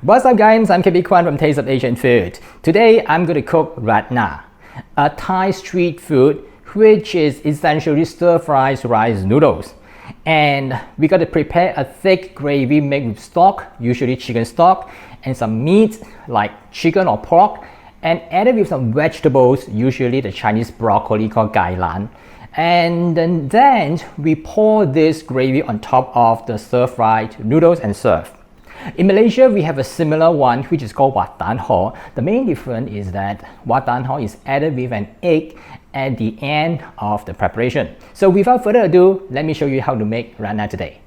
What's up guys, I'm KB Kwan from Taste of Asian Food. Today I'm going to cook Rad Na, a Thai street food which is essentially stir-fried rice noodles. And we got to prepare a thick gravy made with stock, usually chicken stock, and some meat like chicken or pork, and added with some vegetables, usually the Chinese broccoli called Gailan. And then we pour this gravy on top of the stir-fried noodles and serve. In Malaysia, we have a similar one which is called wat tan ho. The main difference is that wat tan ho is added with an egg at the end of the preparation. So without further ado, let me show you how to make Rad Na today.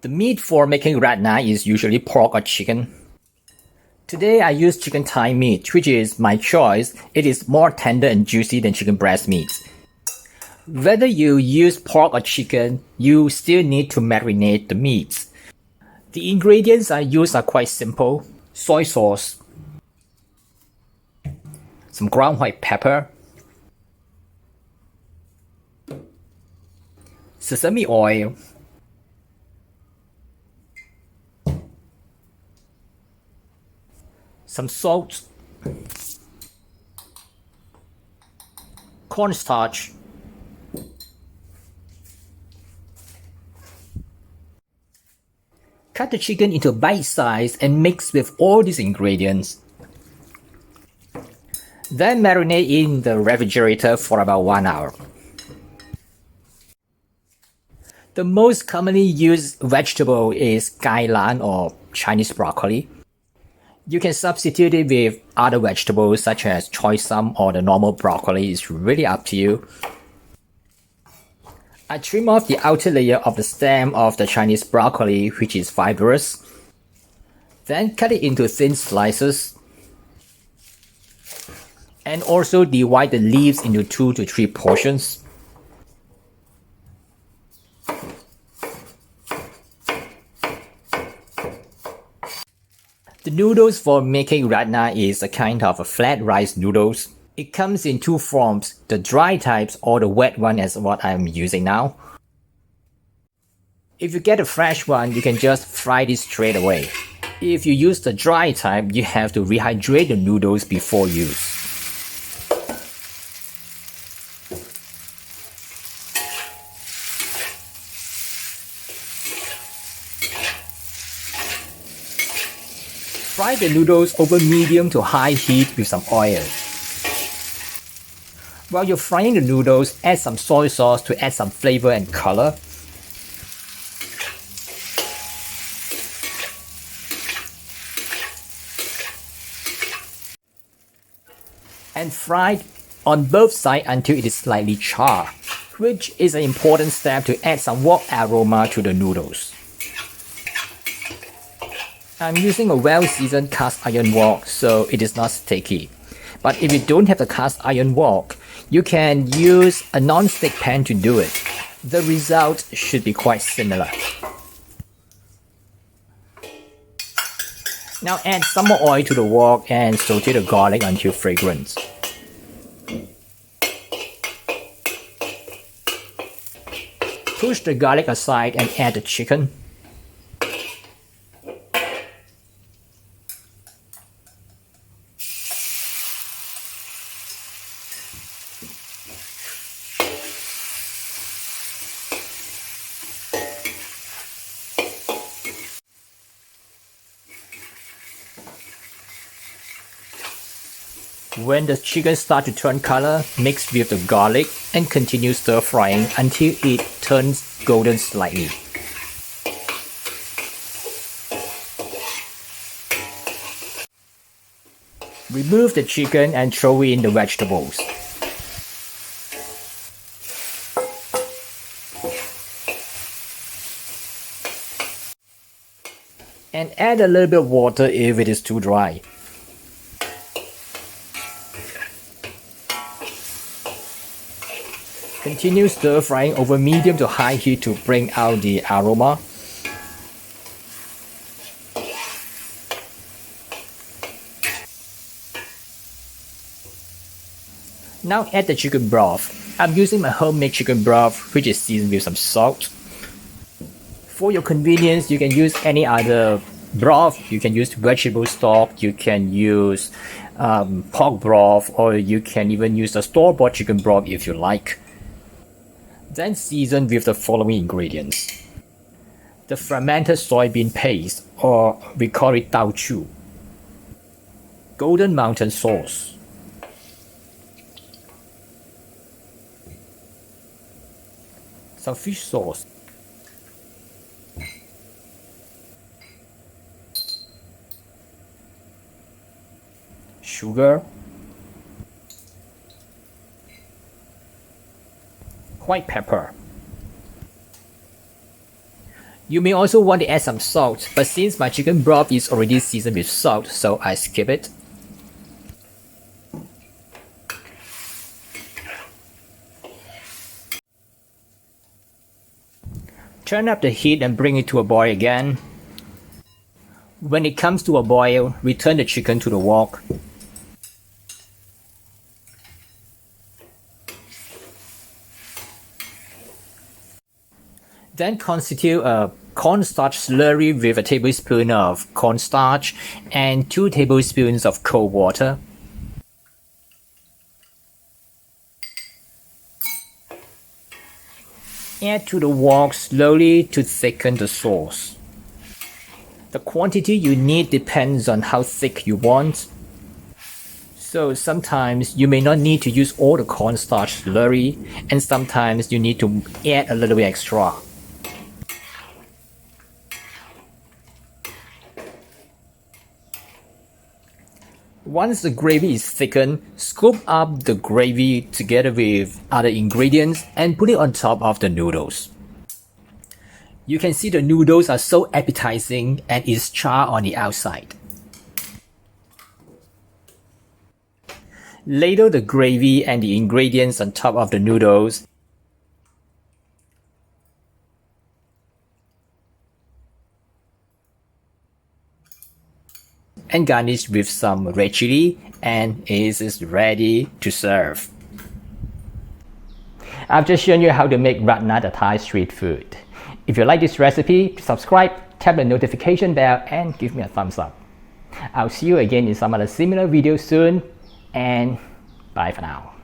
The meat for making Rad Na is usually pork or chicken. Today I use chicken thigh meat, which is my choice. It is more tender and juicy than chicken breast meat. Whether you use pork or chicken, you still need to marinate the meats. The ingredients I use are quite simple: soy sauce, some ground white pepper, sesame oil, some salt, cornstarch, cut the chicken into bite size and mix with all these ingredients. Then marinate in the refrigerator for about 1 hour. The most commonly used vegetable is Gailan or Chinese broccoli. You can substitute it with other vegetables such as choy sum or the normal broccoli. It's really up to you. I trim off the outer layer of the stem of the Chinese broccoli, which is fibrous. Then cut it into thin slices. And also divide the leaves into 2 to 3 portions. The noodles for making Rad Na is a kind of a flat rice noodles. It comes in 2 forms, the dry types or the wet one as what I'm using now. If you get a fresh one, you can just fry this straight away. If you use the dry type, you have to rehydrate the noodles before use. Fry the noodles over medium to high heat with some oil. While you're frying the noodles, add some soy sauce to add some flavor and color. And fry on both sides until it is slightly charred, which is an important step to add some wok aroma to the noodles. I'm using a well-seasoned cast iron wok, so it is not sticky. But if you don't have the cast iron wok, you can use a non-stick pan to do it. The result should be quite similar. Now add some more oil to the wok and saute the garlic until fragrant. Push the garlic aside and add the chicken. When the chicken starts to turn color, mix with the garlic and continue stir frying until it turns golden slightly. Remove the chicken and throw in the vegetables. And add a little bit of water if it is too dry. Continue stir frying over medium to high heat to bring out the aroma. Now add the chicken broth. I'm using my homemade chicken broth, which is seasoned with some salt. For your convenience, you can use any other broth. You can use vegetable stock, you can use pork broth, or you can even use the store-bought chicken broth if you like. Then season with the following ingredients. The fermented soybean paste, or we call it daochu. Golden Mountain sauce. Some fish sauce. Sugar. White pepper. You may also want to add some salt, but since my chicken broth is already seasoned with salt, so I skip it. Turn up the heat and bring it to a boil again. When it comes to a boil, return the chicken to the wok. Then constitute a cornstarch slurry with a tablespoon of cornstarch and 2 tablespoons of cold water. Add to the wok slowly to thicken the sauce. The quantity you need depends on how thick you want. So sometimes you may not need to use all the cornstarch slurry, and sometimes you need to add a little bit extra. Once the gravy is thickened, scoop up the gravy together with other ingredients and put it on top of the noodles. You can see the noodles are so appetizing and is charred on the outside. Ladle the gravy and the ingredients on top of the noodles. And garnish with some red chili, and it is ready to serve. I've just shown you how to make Rad Na, the Thai street food. If you like this recipe, subscribe, tap the notification bell, and give me a thumbs up. I'll see you again in some other similar video soon, and bye for now.